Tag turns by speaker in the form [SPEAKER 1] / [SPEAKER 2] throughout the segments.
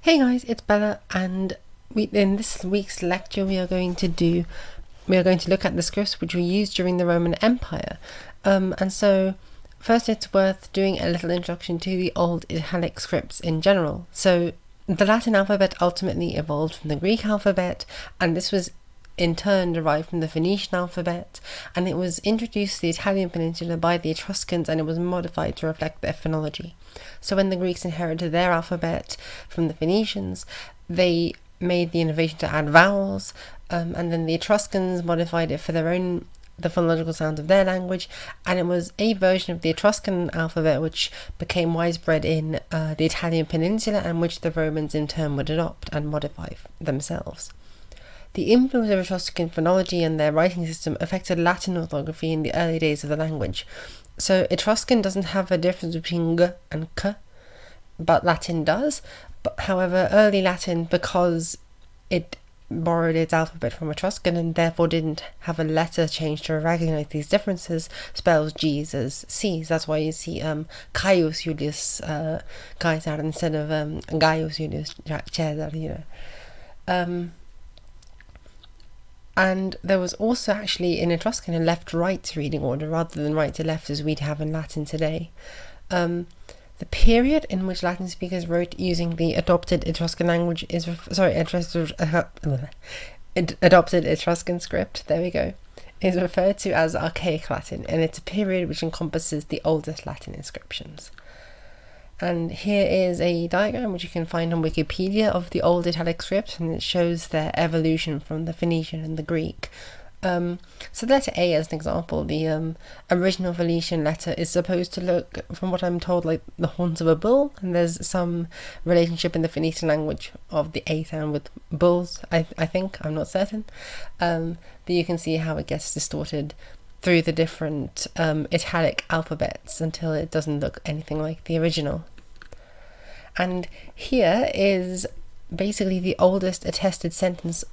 [SPEAKER 1] Hey guys, it's Bella, and in this week's lecture we are going to look at the scripts which were used during the Roman Empire. And so first it's worth doing a little introduction to the old Italic scripts in general. So the Latin alphabet ultimately evolved from the Greek alphabet, and this was in turn derived from the Phoenician alphabet, and it was introduced to the Italian peninsula by the Etruscans, and it was modified to reflect their phonology. So when the Greeks inherited their alphabet from the Phoenicians, they made the innovation to add vowels, and then the Etruscans modified it for the phonological sound of their language, and it was a version of the Etruscan alphabet which became widespread in the Italian peninsula, and which the Romans in turn would adopt and modify themselves. The influence of Etruscan phonology and their writing system affected Latin orthography in the early days of the language. So Etruscan doesn't have a difference between g and k, but Latin does. But however, early Latin, because it borrowed its alphabet from Etruscan and therefore didn't have a letter change to recognize these differences, spells G's as C's. That's why you see Caius Julius Caesar instead of Gaius Julius Caesar, And there was also actually in Etruscan a left-right reading order rather than right to left as we'd have in Latin today. The period in which Latin speakers wrote using the adopted Etruscan language adopted Etruscan script, is referred to as Archaic Latin, and it's a period which encompasses the oldest Latin inscriptions. And here is a diagram which you can find on Wikipedia of the old Italic script, and it shows their evolution from the Phoenician and the Greek. So the letter A, as an example, the original Phoenician letter is supposed to look, from what I'm told, like the horns of a bull, and there's some relationship in the Phoenician language of the A sound with bulls, I think, I'm not certain. But you can see how it gets distorted through the different Italic alphabets until it doesn't look anything like the original. And here is basically the oldest attested sentence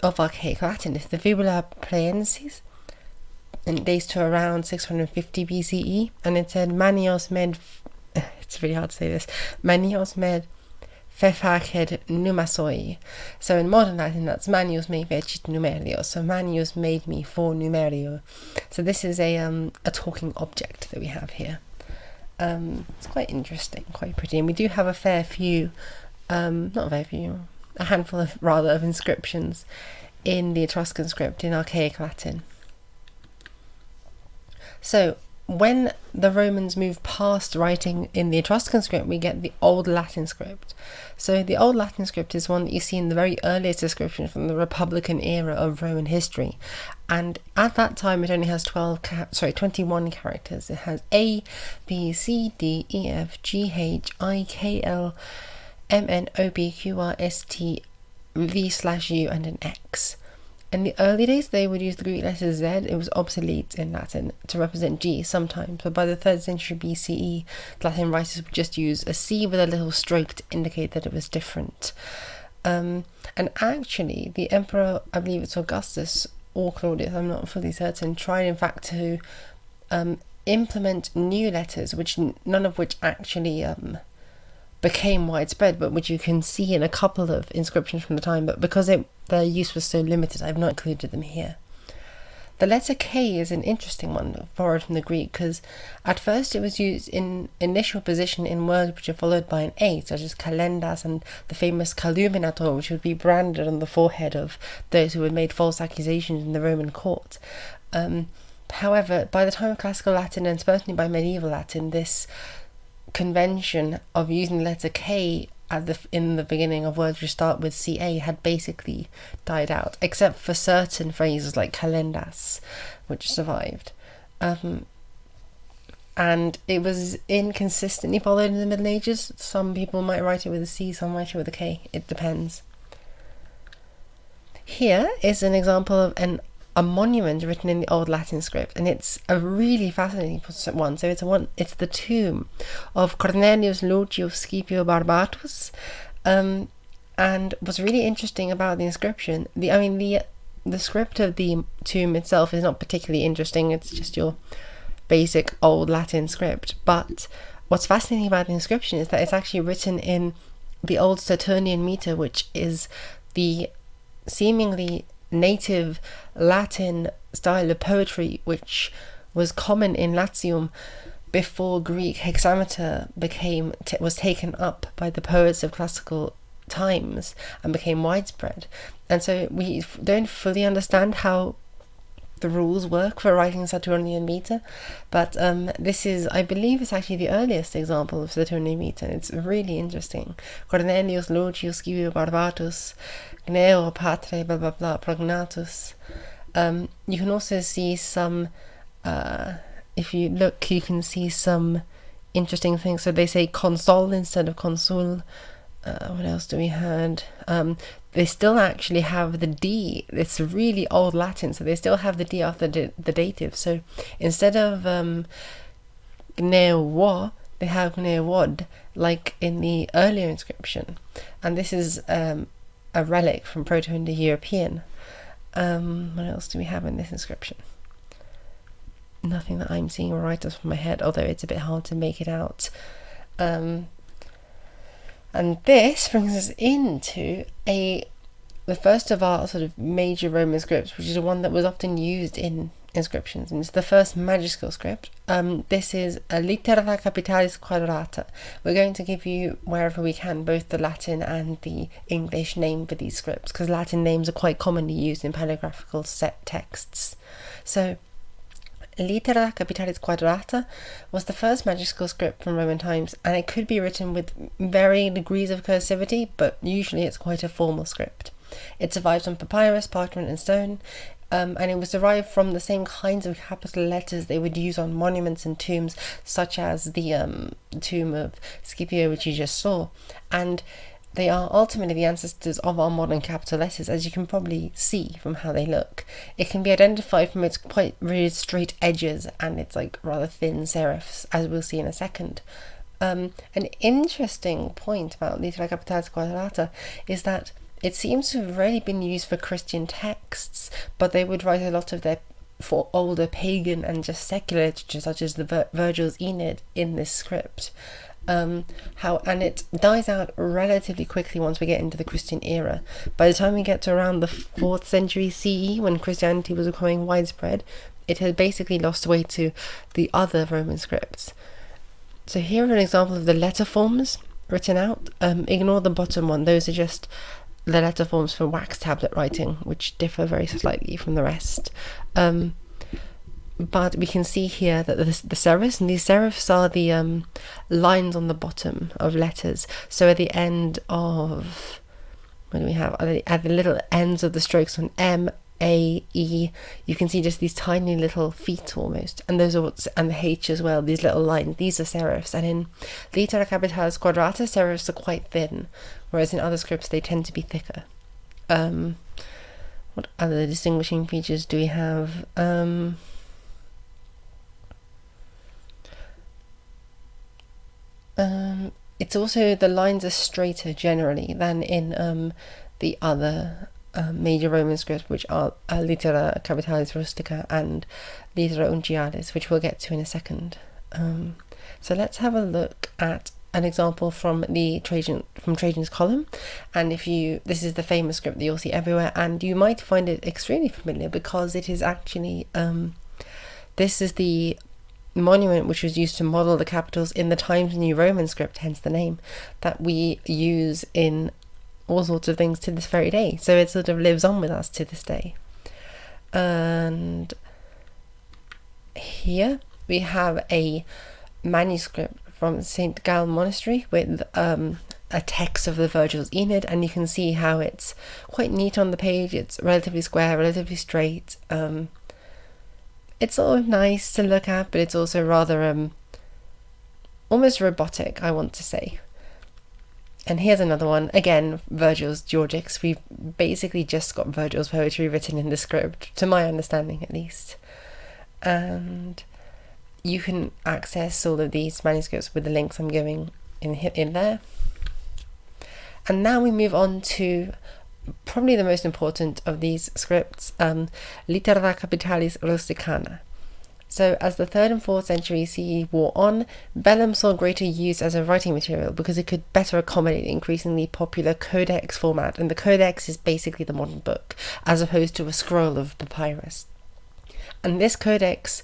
[SPEAKER 1] of Archaic Latin. It's the Fibula Praensis, and it dates to around 650 BCE, and it said Manios med it's really hard to say this, Manios med fefaced numasoi. So in modern Latin, that's Manius me fecit numerio. So Manius made me for numerio. So this is a talking object that we have here. It's quite interesting, quite pretty, and we do have a handful of inscriptions in the Etruscan script in Archaic Latin. So when the Romans moved past writing in the Etruscan script, we get the Old Latin script. So the Old Latin script is one that you see in the very earliest description from the Republican era of Roman history. And at that time, it only has 21 characters. It has A, B, C, D, E, F, G, H, I, K, L, M, N, O, P, Q, R, S, T, V/U, and an X. In the early days, they would use the Greek letter Z. It was obsolete in Latin to represent G sometimes, but by the 3rd century BCE, Latin writers would just use a C with a little stroke to indicate that it was different. And actually, the emperor, I believe it's Augustus or Claudius, I'm not fully certain, tried in fact to implement new letters, none of which actually became widespread, but which you can see in a couple of inscriptions from the time, but because their use was so limited, I've not included them here. The letter K is an interesting one, borrowed from the Greek, because at first it was used in initial position in words which are followed by an A, such as kalendas and the famous caluminator, which would be branded on the forehead of those who had made false accusations in the Roman court. However, by the time of Classical Latin, and certainly by Medieval Latin, this convention of using the letter K in the beginning of words which start with CA had basically died out, except for certain phrases like kalendas, which survived. And it was inconsistently followed in the Middle Ages. Some people might write it with a C, some write it with a K. It depends. Here is an example of a monument written in the Old Latin script, and it's a really fascinating one. So it's the tomb of Cornelius Lucius Scipio Barbatus, and what's really interesting about the inscription, the script of the tomb itself is not particularly interesting. It's just your basic Old Latin script, but what's fascinating about the inscription is that it's actually written in the old Saturnian meter, which is the seemingly native Latin style of poetry which was common in Latium before Greek hexameter was taken up by the poets of classical times and became widespread. And so we don't fully understand how the rules work for writing Saturnian meter, but this is, I believe, it's actually the earliest example of Saturnian meter. It's really interesting. Cornelius Lucius Scipio Barbatus, Gneo Patre blah blah blah prognatus. You can also see some if you look, you can see some interesting things. So they say consul instead of consul. What else do we had? They still actually have the D. It's really old Latin, so they still have the D after the dative. So instead of gneo, they have gnewod, like in the earlier inscription. And this is a relic from Proto-Indo-European. What else do we have in this inscription? Nothing that I'm seeing right off my head, although it's a bit hard to make it out. And this brings us into the first of our sort of major Roman scripts, which is the one that was often used in inscriptions, and it's the first magical script. This is a Littera Capitalis Quadrata. We're going to give you, wherever we can, both the Latin and the English name for these scripts, because Latin names are quite commonly used in paleographical set texts. So Littera Capitalis Quadrata was the first magical script from Roman times, and it could be written with varying degrees of cursivity, but usually it's quite a formal script. It survives on papyrus, parchment and stone, and it was derived from the same kinds of capital letters they would use on monuments and tombs, such as the tomb of Scipio, which you just saw, and they are ultimately the ancestors of our modern capital letters, as you can probably see from how they look. It can be identified from its quite really straight edges and its like rather thin serifs, as we'll see in a second. An interesting point about Littera Capitalis Quadrata is that it seems to have already been used for Christian texts, but they would write a lot of their for older pagan and just secular literature, such as the Virgil's Aeneid, in this script. And it dies out relatively quickly once we get into the Christian era. By the time we get to around the 4th century CE, when Christianity was becoming widespread, it had basically lost way to the other Roman scripts. So here are an example of the letter forms written out. Ignore the bottom one, those are just the letter forms for wax tablet writing, which differ very slightly from the rest. But we can see here that the serifs, and these serifs are the lines on the bottom of letters. So at the end of, what do we have? At the little ends of the strokes on M, A, E, you can see just these tiny little feet almost, and those are and the H as well. These little lines, these are serifs. And in Littera Capitalis Quadrata, serifs are quite thin, whereas in other scripts they tend to be thicker. What other distinguishing features do we have? It's also, the lines are straighter generally than in the other major Roman scripts, which are Littera Capitalis Rustica and Littera Uncialis, which we'll get to in a second. So let's have a look at an example from Trajan's column, and this is the famous script that you'll see everywhere, and you might find it extremely familiar because it is actually this is the monument which was used to model the capitals in the Times New Roman script, hence the name, that we use in all sorts of things to this very day. So it sort of lives on with us to this day. And here we have a manuscript from St. Gall Monastery with a text of the Virgil's Aeneid, and you can see how it's quite neat on the page. It's relatively square, relatively straight. It's all nice to look at, but it's also rather almost robotic, I want to say. And here's another one, again, Virgil's Georgics. We've basically just got Virgil's poetry written in the script, to my understanding at least. And you can access all of these manuscripts with the links I'm giving in there. And now we move on to probably the most important of these scripts, Littera Capitalis Rusticana. So as the 3rd and 4th century CE wore on, vellum saw greater use as a writing material because it could better accommodate the increasingly popular Codex format, and the Codex is basically the modern book, as opposed to a scroll of papyrus. And this Codex,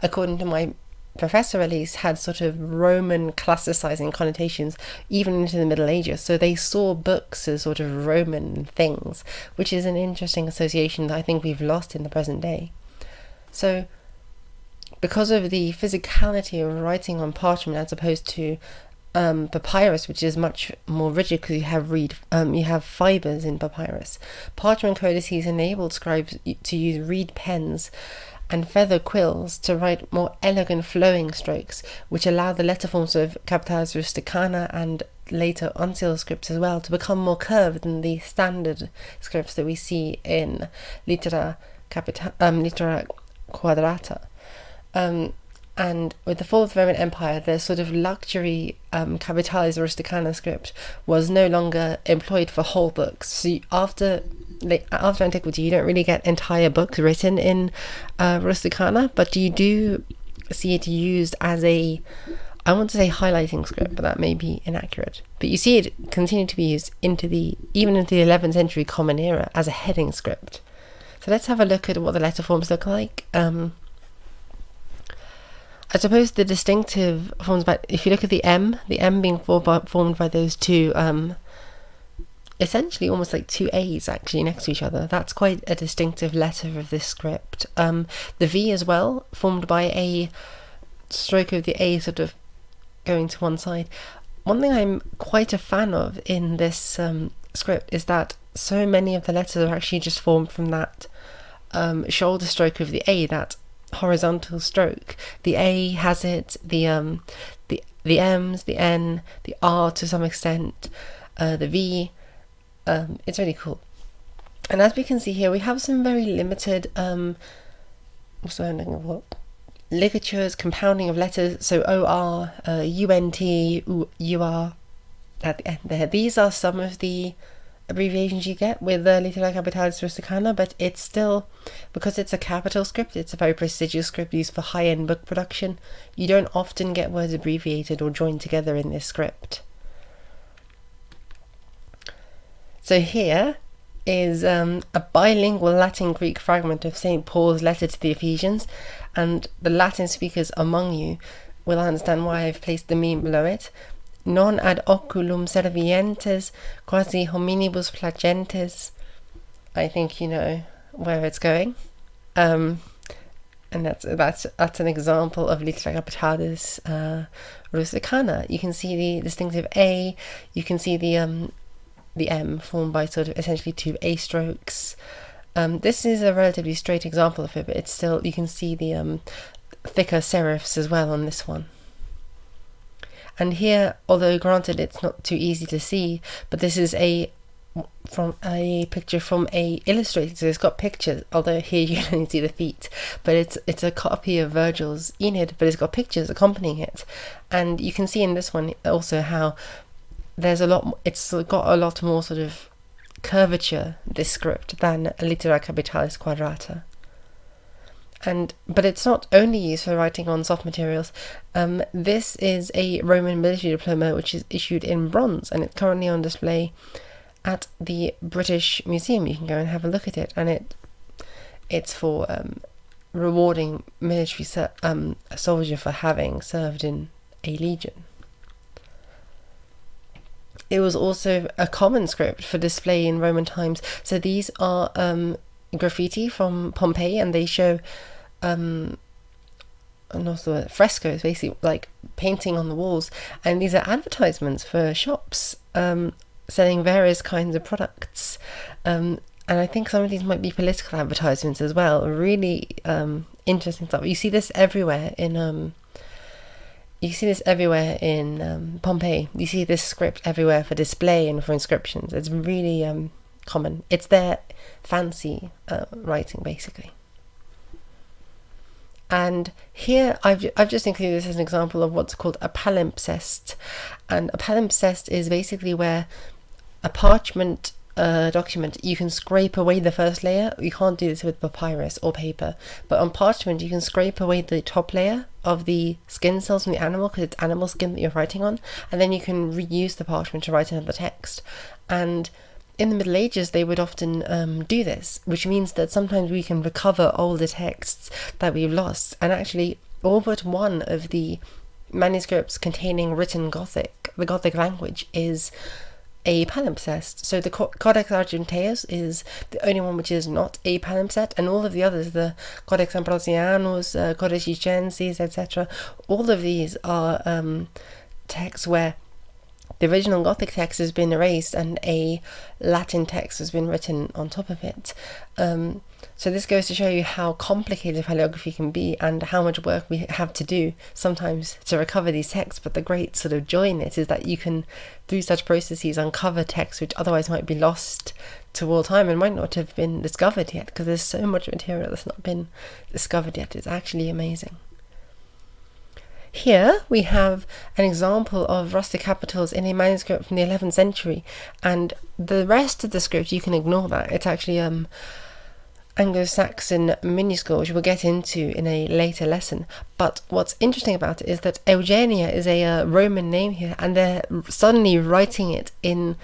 [SPEAKER 1] according to my professor at least, had sort of Roman classicizing connotations even into the Middle Ages, so they saw books as sort of Roman things, which is an interesting association that I think we've lost in the present day. So because of the physicality of writing on parchment as opposed to papyrus, which is much more rigid because you have fibers in papyrus, parchment codices enabled scribes to use reed pens and feather quills to write more elegant flowing strokes, which allow the letter forms of Capitalis Rusticana and later uncial scripts as well to become more curved than the standard scripts that we see in Littera Quadrata. And with the fall of the Roman Empire, the sort of luxury Capitalis Rusticana script was no longer employed for whole books. So after Antiquity, you don't really get entire books written in Rusticana, but you do see it used as I want to say highlighting script, but that may be inaccurate. But you see it continue to be used even into the 11th century Common Era as a heading script. So let's have a look at what the letter forms look like. I suppose the distinctive forms, but if you look at the M being formed by those two, essentially almost like two A's actually next to each other. That's quite a distinctive letter of this script. The V as well, formed by a stroke of the A sort of going to one side. One thing I'm quite a fan of in this script is that so many of the letters are actually just formed from that shoulder stroke of the A, that horizontal stroke. The A has it, the M's, the N, the R to some extent, the V. It's really cool. And as we can see here, we have some very limited ligatures, compounding of letters. So OR, UNT, UR at the end there. These are some of the abbreviations you get with the Littera Capitalis Rusticana, but it's still, because it's a capital script, it's a very prestigious script used for high-end book production. You don't often get words abbreviated or joined together in this script. So here is a bilingual Latin-Greek fragment of St. Paul's letter to the Ephesians, and the Latin speakers among you will understand why I've placed the meme below it. Non ad oculum servientes, quasi hominibus placentes. I think you know where it's going. And that's an example of Littera Capitalis Rusticana. You can see the distinctive A, you can see the M formed by sort of essentially two A strokes. This is a relatively straight example of it, but it's still, you can see the thicker serifs as well on this one. And here, although granted it's not too easy to see, but this is a picture from a illustrated, so it's got pictures, although here you can only see the feet, but it's a copy of Virgil's Aeneid, but it's got pictures accompanying it. And you can see in this one also how there's it's got a lot more sort of curvature, this script, than Littera Capitalis Quadrata. But it's not only used for writing on soft materials. This is a Roman military diploma which is issued in bronze, and it's currently on display at the British Museum. You can go and have a look at it, and it's for rewarding military a soldier for having served in a legion. It was also a common script for display in Roman times. So these are graffiti from Pompeii, and they show and also frescoes, basically like painting on the walls, and these are advertisements for shops selling various kinds of products, and I think some of these might be political advertisements as well. Really interesting stuff. You see this everywhere in Pompeii. You see this script everywhere for display and for inscriptions. It's really common. It's their fancy writing, basically. And here I've just included this as an example of what's called a palimpsest. And a palimpsest is basically where a parchment document, you can scrape away the first layer. You can't do this with papyrus or paper, but on parchment you can scrape away the top layer of the skin cells from the animal, because it's animal skin that you're writing on, and then you can reuse the parchment to write another text. And in the Middle Ages they would often do this, which means that sometimes we can recover older texts that we've lost. And actually all but one of the manuscripts containing written Gothic, the Gothic language, is a palimpsest. So the Codex Argenteus is the only one which is not a palimpsest, and all of the others, the Codex Ambrosianus, Codex Icensis, etc., all of these are texts where the original Gothic text has been erased and a Latin text has been written on top of it. So this goes to show you how complicated paleography can be and how much work we have to do sometimes to recover these texts. But the great sort of joy in it is that you can, through such processes, uncover texts which otherwise might be lost to all time and might not have been discovered yet, because there's so much material that's not been discovered yet. It's actually amazing. Here we have an example of rustic capitals in a manuscript from the 11th century, and the rest of the script you can ignore that. It's actually Anglo-Saxon minuscule, which we'll get into in a later lesson. But what's interesting about it is that Eugenia is a Roman name here, and they're suddenly writing it in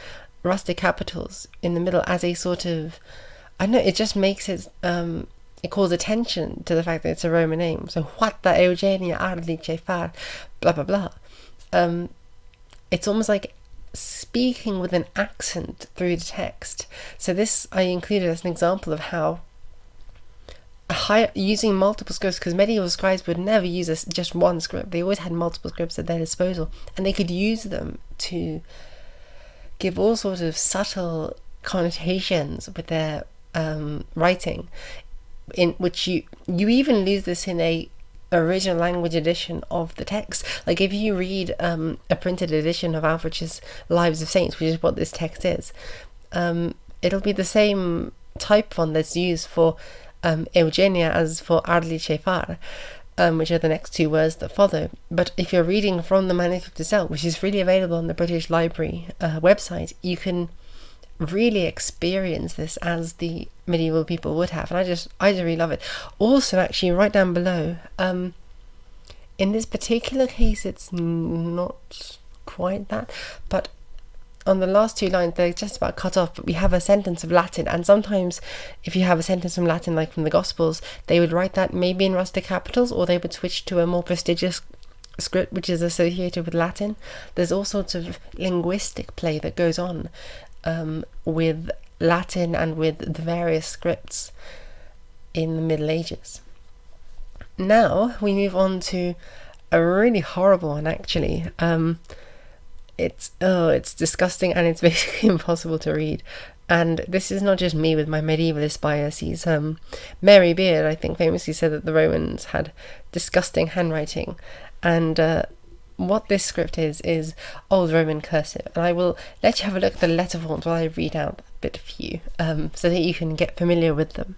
[SPEAKER 1] rustic capitals in the middle as a sort of, I don't know, it just makes it it calls attention to the fact that it's a Roman name. So what the Eugenia Arlice far, blah blah blah. It's almost like speaking with an accent through the text. So this I included as an example of how using multiple scripts, because medieval scribes would never use just one script. They always had multiple scripts at their disposal, and they could use them to give all sorts of subtle connotations with their writing, in which you even lose this in a original language edition of the text. Like if you read a printed edition of Alfred's Lives of Saints, which is what this text is, it'll be the same type font that's used for Eugenia as for Arlice far, which are the next two words that follow. But if you're reading from the manuscript itself, which is freely available on the British Library website, you can really experience this as the medieval people would have, and I just really love it. Also, actually, right down below, in this particular case it's not quite that, but on the last two lines they're just about cut off, but we have a sentence of Latin, and sometimes if you have a sentence from Latin like from the Gospels, they would write that maybe in rustic capitals, or they would switch to a more prestigious script which is associated with Latin. There's all sorts of linguistic play that goes on with Latin and with the various scripts in the Middle Ages. Now we move on to a really horrible one, actually. It's disgusting, and it's basically impossible to read. And this is not just me with my medievalist biases. Mary Beard, I think, famously said that the Romans had disgusting handwriting, and what this script is Old Roman Cursive. And I will let you have a look at the letter forms while I read out a bit for you, so that you can get familiar with them.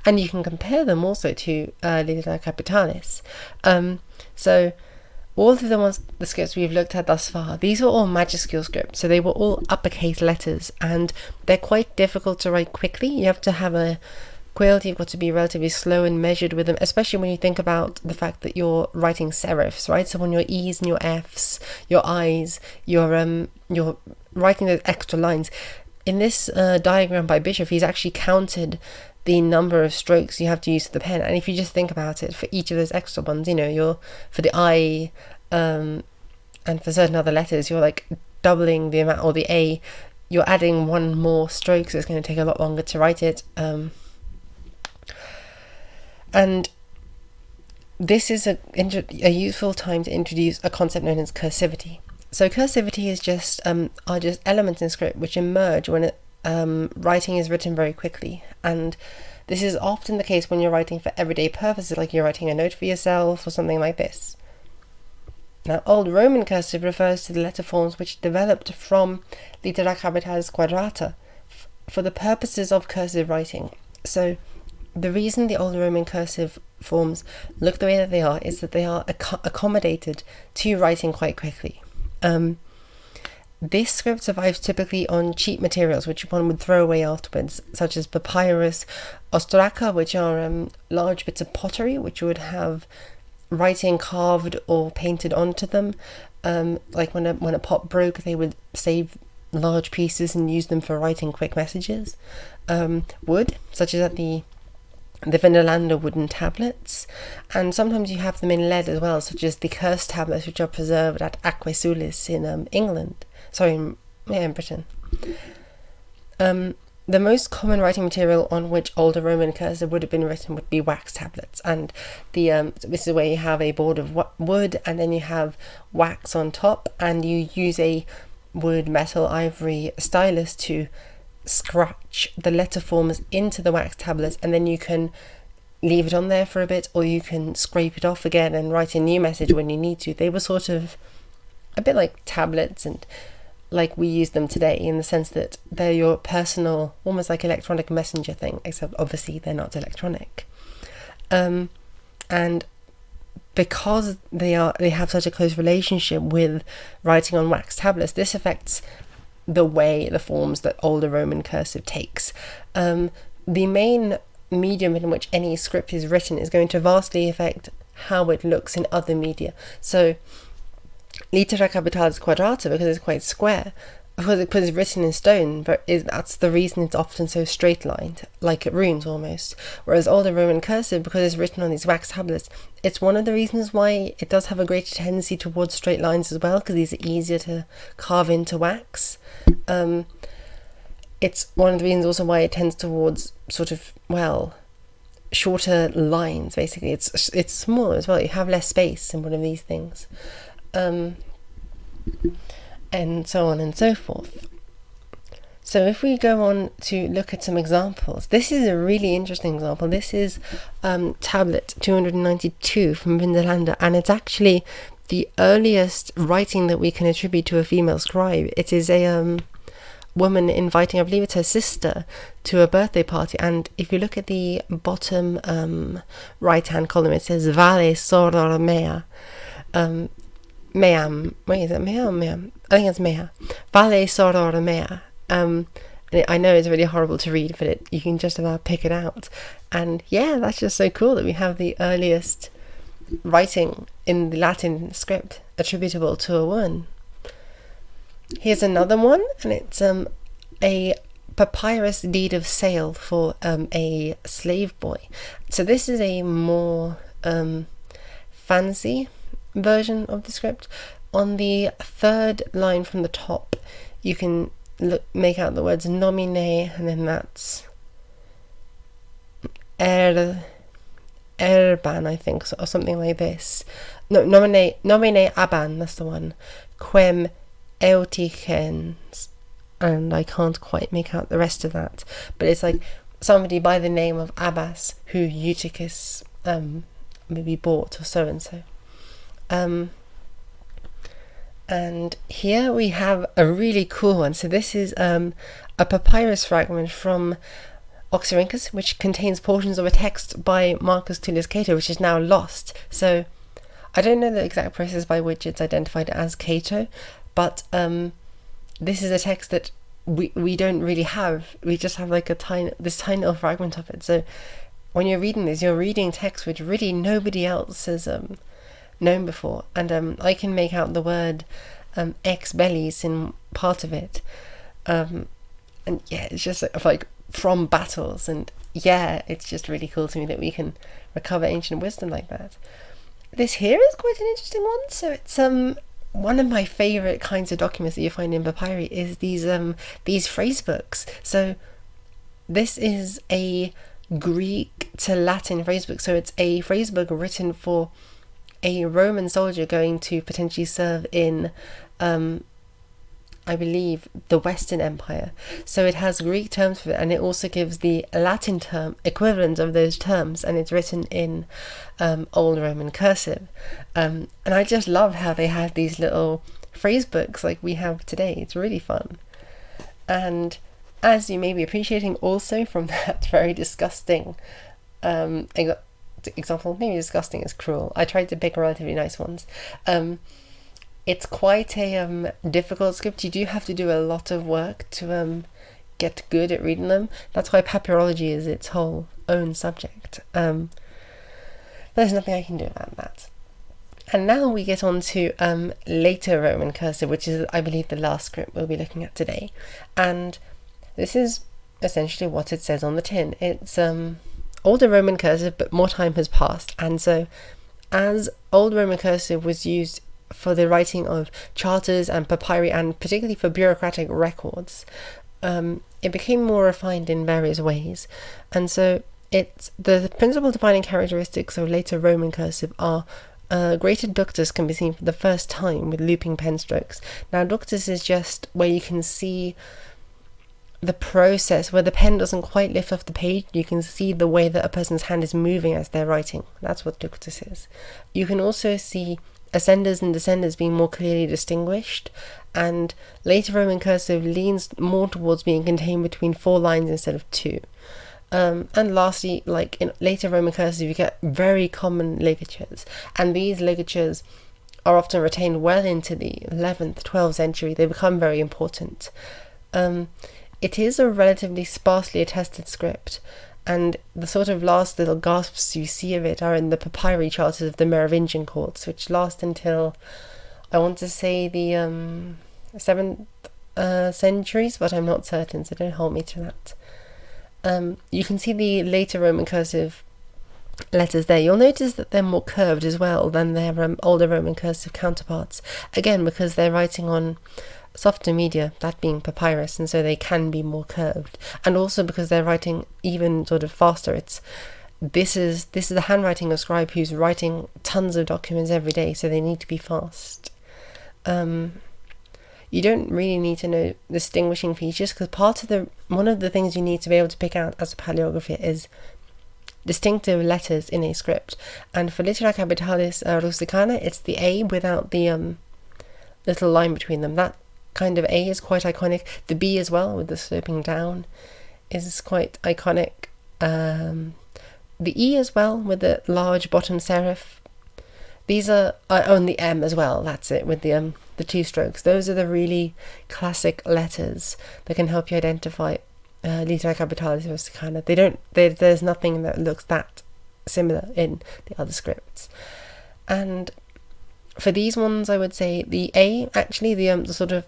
[SPEAKER 1] And you can compare them also to Littera Capitalis. So all of the scripts we've looked at thus far, these were all majuscule scripts, so they were all uppercase letters, and they're quite difficult to write quickly. You have to have a quality, you've got to be relatively slow and measured with them, especially when you think about the fact that you're writing serifs, right? So on your E's and your F's, your I's, you're writing those extra lines. In this diagram by Bishop, he's actually counted the number of strokes you have to use to the pen, and if you just think about it, for each of those extra ones, you're for the I and for certain other letters, you're like doubling the amount, or the A, you're adding one more stroke, so it's going to take a lot longer to write it. And this is a useful time to introduce a concept known as cursivity. So cursivity is are just elements in script which emerge when writing is written very quickly, and this is often the case when you're writing for everyday purposes, like you're writing a note for yourself or something like this. Now, Old Roman cursive refers to the letter forms which developed from Littera Capitalis Quadrata for the purposes of cursive writing. So the reason the Old Roman cursive forms look the way that they are is that they are accommodated to writing quite quickly. This script survives typically on cheap materials, which one would throw away afterwards, such as papyrus, ostraka, which are large bits of pottery, which would have writing carved or painted onto them. Like when a pot broke, they would save large pieces and use them for writing quick messages. Wood, such as at the Vinalanda wooden tablets, and sometimes you have them in lead as well, such as the curse tablets, which are preserved at Aquasulis in England. Sorry, in Britain. The most common writing material on which older Roman cursive would have been written would be wax tablets, and this is where you have a board of wood, and then you have wax on top, and you use a wood, metal, ivory stylus to scratch the letter forms into the wax tablets, and then you can leave it on there for a bit, or you can scrape it off again and write a new message when you need to. They were sort of a bit like tablets, and like we use them today, in the sense that they're your personal, almost like electronic messenger thing, except obviously they're not electronic. And because they have such a close relationship with writing on wax tablets, this affects the forms that older Roman cursive takes. The main medium in which any script is written is going to vastly affect how it looks in other media. So Litera Capitalis Quadrata, because it's quite square, because it's written in stone, but that's the reason it's often so straight lined, like runes almost. Whereas older Roman cursive, because it's written on these wax tablets, it's one of the reasons why it does have a greater tendency towards straight lines as well, because these are easier to carve into wax. It's one of the reasons also why it tends towards sort of, shorter lines. Basically, it's smaller as well. You have less space in one of these things. And so on and so forth. So if we go on to look at some examples, this is a really interesting example. This is tablet 292 from Vindolanda, and it's actually the earliest writing that we can attribute to a female scribe. It is a woman inviting, I believe it's her sister, to a birthday party, and if you look at the bottom right hand column, it says Vale Soror Mea. Meam. Wait, is it Mea or Meam? I think it's Mea. Vale Soror Mea. And I know it's really horrible to read, but you can just about pick it out. And yeah, that's just so cool that we have the earliest writing in the Latin script attributable to a woman. Here's another one, and it's a papyrus deed of sale for a slave boy. So this is a more fancy version of the script. On the third line from the top, you can make out the words nomine, and then that's erban, I think, or something like this. No, nomine aban, that's the one. Quem euticens, and I can't quite make out the rest of that, but it's like somebody by the name of Abbas who Eutychus maybe bought, or so and so. And here we have a really cool one. So this is a papyrus fragment from Oxyrhynchus, which contains portions of a text by Marcus Tullius Cato, which is now lost. So I don't know the exact process by which it's identified as Cato, but this is a text that we don't really have. We just have like this tiny little fragment of it. So when you're reading this, you're reading text which really nobody else has known before, and I can make out the word ex bellis in part of it, and yeah, it's just like from battles, and yeah, it's just really cool to me that we can recover ancient wisdom like that. This here is quite an interesting one. So it's one of my favorite kinds of documents that you find in papyri is these phrase books. So this is a Greek to Latin phrase book. So it's a phrase book written for a Roman soldier going to potentially serve in I believe the Western Empire. So it has Greek terms for it, and it also gives the Latin term equivalent of those terms, and it's written in Old Roman Cursive. And I just love how they have these little phrase books like we have today. It's really fun. And as you may be appreciating also from that very disgusting example, maybe disgusting is cruel. I tried to pick relatively nice ones. It's quite a difficult script. You do have to do a lot of work to get good at reading them. That's why papyrology is its whole own subject. There's nothing I can do about that. And now we get on to later Roman cursive, which is, I believe, the last script we'll be looking at today. And this is essentially what it says on the tin. It's older Roman cursive, but more time has passed. And so, as old Roman cursive was used for the writing of charters and papyri, and particularly for bureaucratic records, it became more refined in various ways. And so, it's the principal defining characteristics of later Roman cursive are greater ductus can be seen for the first time with looping pen strokes. Now, ductus is just where you can see the process, where the pen doesn't quite lift off the page. You can see the way that a person's hand is moving as they're writing. That's what ductus is. You can also see ascenders and descenders being more clearly distinguished, and later Roman cursive leans more towards being contained between 4 lines instead of 2. And lastly, like in later Roman cursive, you get very common ligatures, and these ligatures are often retained well into the 11th, 12th century. They become very important. It is a relatively sparsely attested script, and the sort of last little gasps you see of it are in the papyri charters of the Merovingian courts, which last until, I want to say, the 7th centuries, but I'm not certain, so don't hold me to that. You can see the later Roman cursive letters there. You'll notice that they're more curved as well than their older Roman cursive counterparts, again because they're writing on softer media, that being papyrus, and so they can be more curved, and also because they're writing even sort of faster. This is the handwriting of a scribe who's writing tons of documents every day, so they need to be fast. You don't really need to know distinguishing features, because one of the things you need to be able to pick out as a paleographer is distinctive letters in a script. And for Littera Capitalis Rusticana, it's the A without the little line between them. That kind of A is quite iconic. The B as well, with the sloping down, is quite iconic. The E as well, with the large bottom serif. These are on the M as well. That's it, with the 2 strokes. Those are the really classic letters that can help you identify Littera Capitalis Rusticana. There's nothing that looks that similar in the other scripts. And for these ones, I would say the A, actually, the sort of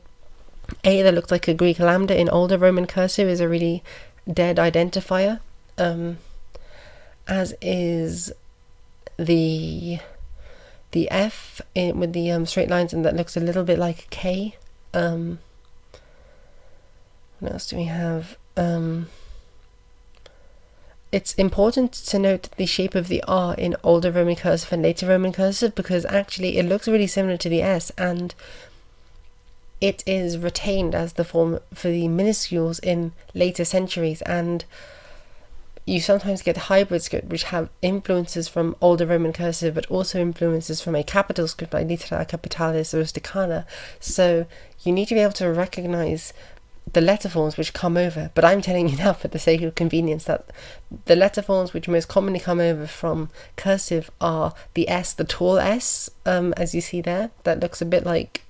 [SPEAKER 1] A that looks like a Greek lambda in older Roman cursive is a really dead identifier, as is the F with the straight lines, and that looks a little bit like a K. What else do we have? It's important to note the shape of the R in older Roman cursive and later Roman cursive, because actually it looks really similar to the S, and it is retained as the form for the minuscules in later centuries. And you sometimes get hybrid script which have influences from older Roman cursive, but also influences from a capital script like Littera Capitalis Rusticana. So you need to be able to recognize the letter forms which come over. But I'm telling you now, for the sake of convenience, that the letter forms which most commonly come over from cursive are the S, the tall S, as you see there. That looks a bit like,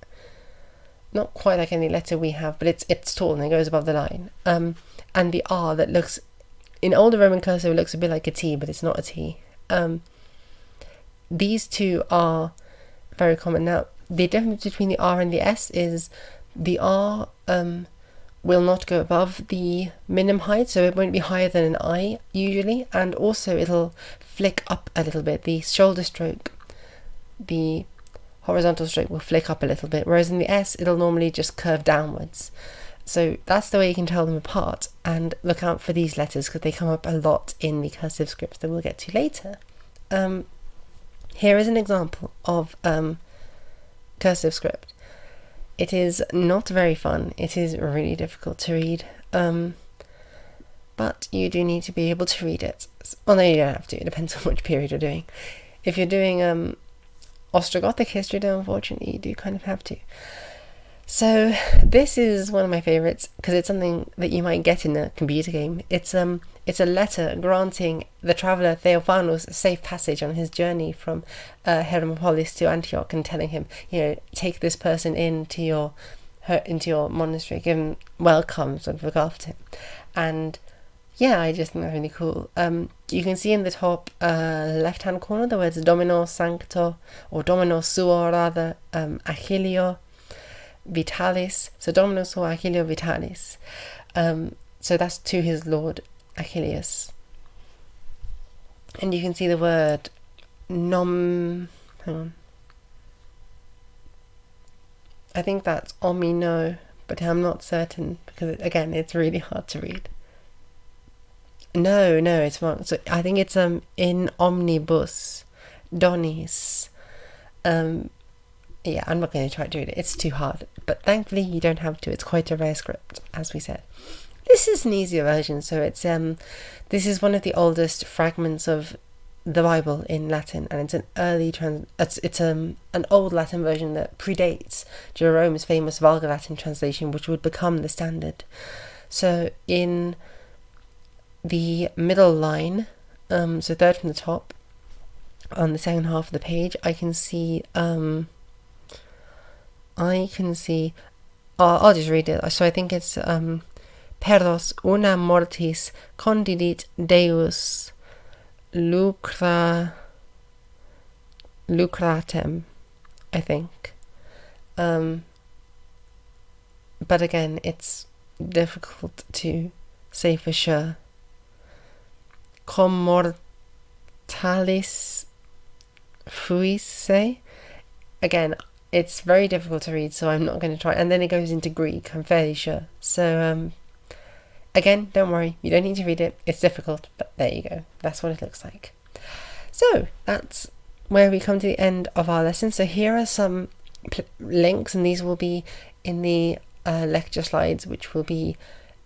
[SPEAKER 1] not quite like any letter we have, but it's tall and it goes above the line. And the R that looks, in older Roman cursive, it looks a bit like a T, but it's not a T. These two are very common. Now, the difference between the R and the S is the R will not go above the minimum height, so it won't be higher than an I usually, and also it'll flick up a little bit. The shoulder stroke, the horizontal stroke, will flick up a little bit, whereas in the S it'll normally just curve downwards. So that's the way you can tell them apart, and look out for these letters because they come up a lot in the cursive scripts that we'll get to later. Here is an example of cursive script. It is not very fun. It is really difficult to read, but you do need to be able to read it. Well, no, you don't have to. It depends on which period you're doing. If you're doing Ostrogothic history, though, unfortunately, you do kind of have to. So this is one of my favorites because it's something that you might get in a computer game. It's a letter granting the traveller Theophanos safe passage on his journey from Hermopolis to Antioch, and telling him, take this person into your monastery, give him welcome, sort of look after him. And yeah, I just think that's really cool. You can see in the top left hand corner the words Domino Sancto, or Domino Suo rather, Achilleo Vitalis. So Domino Suo Achilleo Vitalis. So that's to his lord Achilles. And you can see the word hang on. I think that's omino, but I'm not certain because again it's really hard to read. No, it's wrong. So I think it's in omnibus donis. Yeah, I'm not going to try to read it. It's too hard. But thankfully you don't have to. It's quite a rare script, as we said. This is an easier version. So it's this is one of the oldest fragments of the Bible in Latin, and it's an early it's an old Latin version that predates Jerome's famous Vulgar Latin translation, which would become the standard. So in the middle line, so third from the top, on the second half of the page, I can see I'll just read it. So I think it's Perdos una mortis condidit Deus lucratem, I think. But again, it's difficult to say for sure. Com mortalis fuisse. Again, it's very difficult to read, so I'm not going to try. And then it goes into Greek, I'm fairly sure. So again, don't worry, you don't need to read it. It's difficult, but there you go. That's what it looks like. So that's where we come to the end of our lesson. So here are some links, and these will be in the lecture slides, which will be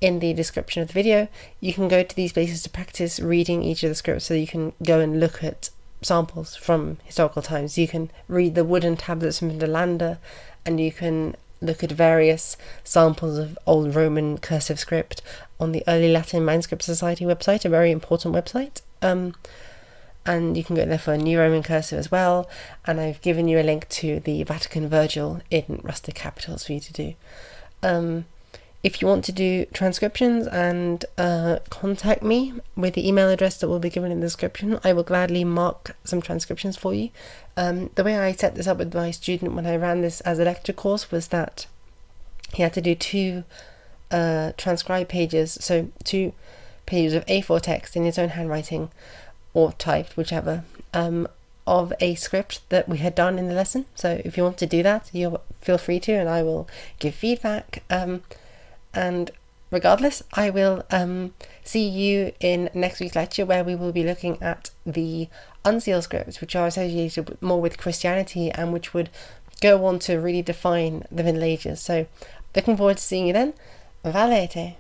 [SPEAKER 1] in the description of the video. You can go to these places to practice reading each of the scripts, so you can go and look at samples from historical times. You can read the wooden tablets from Delanda, and you can look at various samples of old Roman cursive script on the Early Latin Manuscript Society website, a very important website. And you can go there for New Roman Cursive as well. And I've given you a link to the Vatican Virgil in rustic capitals for you to do. If you want to do transcriptions and contact me with the email address that will be given in the description, I will gladly mark some transcriptions for you. The way I set this up with my student when I ran this as a lecture course was that he had to do 2 transcribed pages, so 2 pages of A4 text in his own handwriting, or typed, whichever, of a script that we had done in the lesson. So if you want to do that, you feel free to, and I will give feedback. And regardless, I will see you in next week's lecture, where we will be looking at the unsealed scripts, which are associated more with Christianity and which would go on to really define the Middle Ages. So looking forward to seeing you then. Valete!